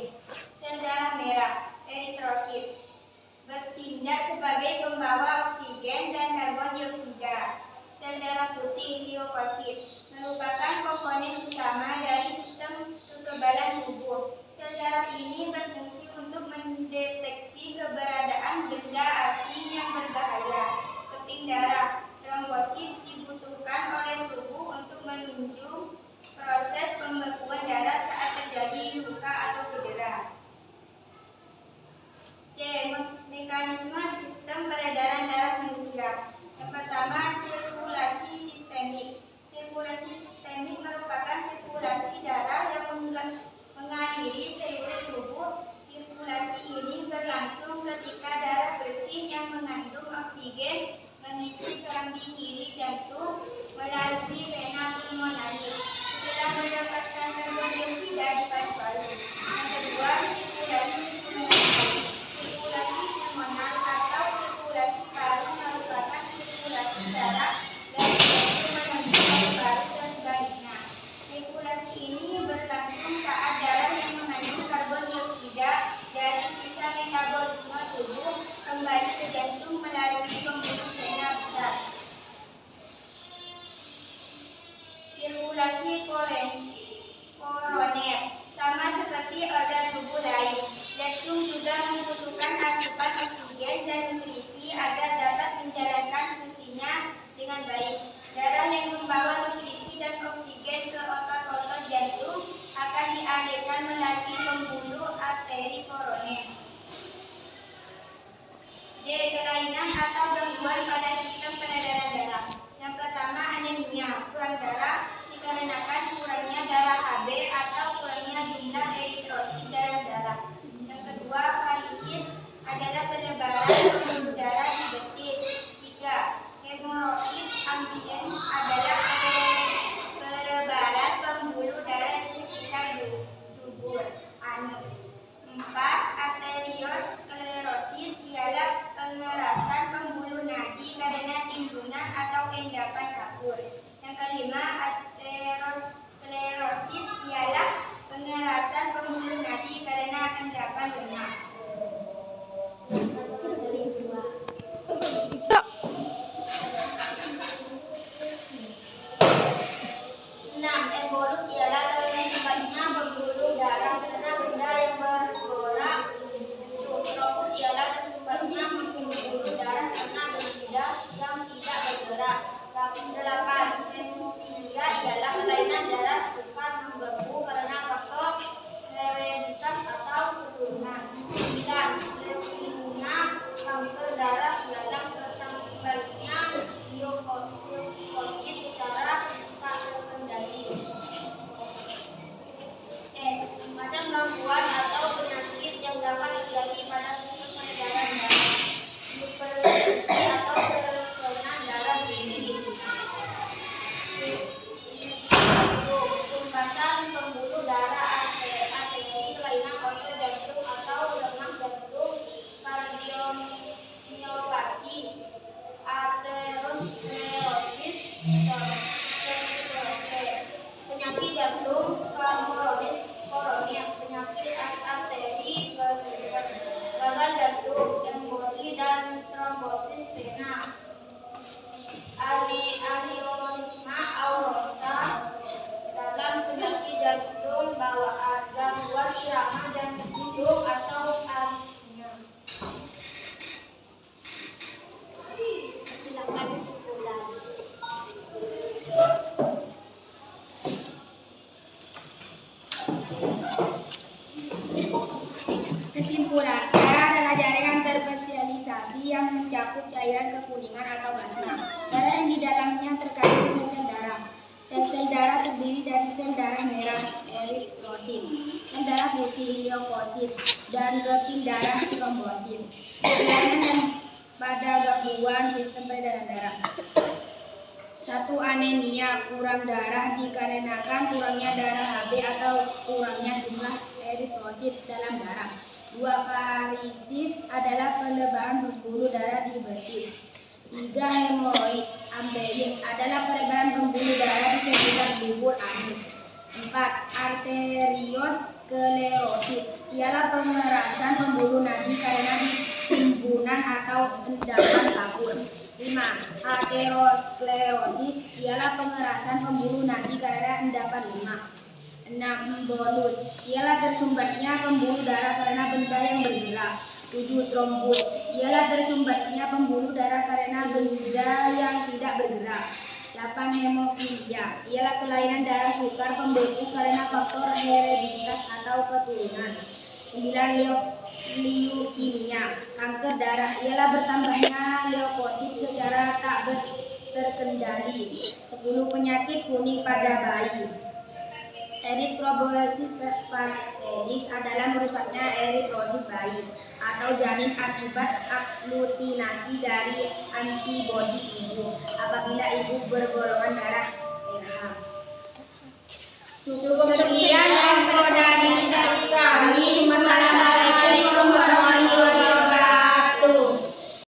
trombosit. Sel darah merah, eritrosit, bertindak sebagai pembawa oksigen dan karbon dioksida. Sel darah putih, leukosit, merupakan komponen utama dari sistem kekebalan tubuh. Sel darah ini berfungsi untuk mendeteksi keberadaan benda asing yang berbahaya. Keping darah, trombosit dibutuhkan oleh tubuh untuk menunjang proses pembekuan darah saat terjadi luka atau cedera. C. Mekanisme sistem peredaran darah manusia. Yang pertama, sirkulasi sistemik. Sirkulasi sistemik merupakan sirkulasi darah yang mengaliri seluruh tubuh. Sirkulasi ini berlangsung ketika darah bersih yang mengandung oksigen mengisi serambi kiri jantung melalui vena pulmonalis setelah melepaskan karbon dioksida di paru-paru. Yang kedua, sirkulasi pulmonal. Sirkulasi pulmonal atau sirkulasi paru merupakan sirkulasi darah dari jantung menuju paru-paru dan sebaliknya. Sirkulasi ini berlangsung saat darah yang mengandung karbon dioksida dari sisa metabolisme tubuh kembali ke jantung melalui pembuluh vena besar. Sirkulasi koroner. Sama seperti organ tubuh lain, jantung juga membutuhkan asupan oksigen dan nutrisi agar dapat menjalankan fungsinya dengan baik. Darah yang membawa nutrisi dan oksigen ke otot-otot jantung akan dialirkan melalui pembuluh arteri koroner. D. Kelainan atau gangguan pada sistem peredaran darah. Yang pertama, anemia, kurang darah dikarenakan kurangnya darah Hb atau kurangnya jumlah eritrosit dalam darah. Yang kedua, varisis adalah pelebaran pembuluh darah di betis. 3. Hemoroid ambien adalah pelebaran pembuluh darah di sekitar dubur anus. 4. Arteriosklerosis ialah pengerasan pembuluh nadi karena timbunan atau endapan kapur. Yang kelima, aterosklerosis ialah pengerasan pembuluh nadi karena endapan lemak. 6. Embolus ialah tersumbatnya pembuluh darah karena benda yang bergerak. Trombus ialah tersumbatnya pembuluh darah karena benda yang tidak bergerak. 8. Hemofilia ialah kelainan darah suka membeku karena faktor hereditas atau keturunan. 9. Leukemia, kanker darah ialah tercapainya leukosit secara tak terkendali. Macam gangguan atau penyakit yang dapat terjadi pada sistem peredaran darah. Hipertensi atau tekanan darah tinggi. Sumbatan pembuluh darah arteri, kelainan otot jantung atau lemah jantung, kardiomiopati, aterosklerosis, penyakit jantung, koroner, penyakit arteri, gagal jantung, emboli dan trombosis vena. Aneurisma aorta dalam penyakit jantung bawaan, gangguan irama jantung atau aritmia. Silakan kesimpulan. Kesimpulan, darah adalah jaringan terspesialisasi yang mencakup cairan kekuningan atau plasma. Darah yang di dalamnya terkandung sel-sel darah. Sel-sel darah terdiri dari sel darah merah, eritrosit, sel darah putih, leukosit, dan keping darah, trombosit. Kelainan pada gangguan sistem peredaran darah. 1. Anemia, kurang darah dikarenakan kurangnya darah Hb atau kurangnya jumlah eritrosit dalam darah. 2. Varisis adalah pelebaran pembuluh darah di betis. 3. Hemoroid ambien adalah pelebaran pembuluh darah di sekitar dubur anus. 4. Arteriosklerosis ialah pengerasan pembuluh nadi karena timbunan atau endapan kapur. 5. Aterosklerosis ialah pengerasan pembuluh nadi karena endapan lemak. 6. Bolus ialah tersumbatnya pembuluh darah karena benda yang bergerak. 7. Trombus ialah tersumbatnya pembuluh darah karena benda yang tidak bergerak. 8. Hemofilia ialah kelainan darah sukar pembeku karena faktor hereditas atau keturunan. 9. Leukemia kanker darah ialah bertambahnya leukosit secara tak terkendali. 10. Penyakit kuning pada bayi. Eritroblastosis patedis adalah merusaknya eritrosit bayi atau janin akibat aglutinasi dari antibodi ibu. Apabila ibu bergolongan darah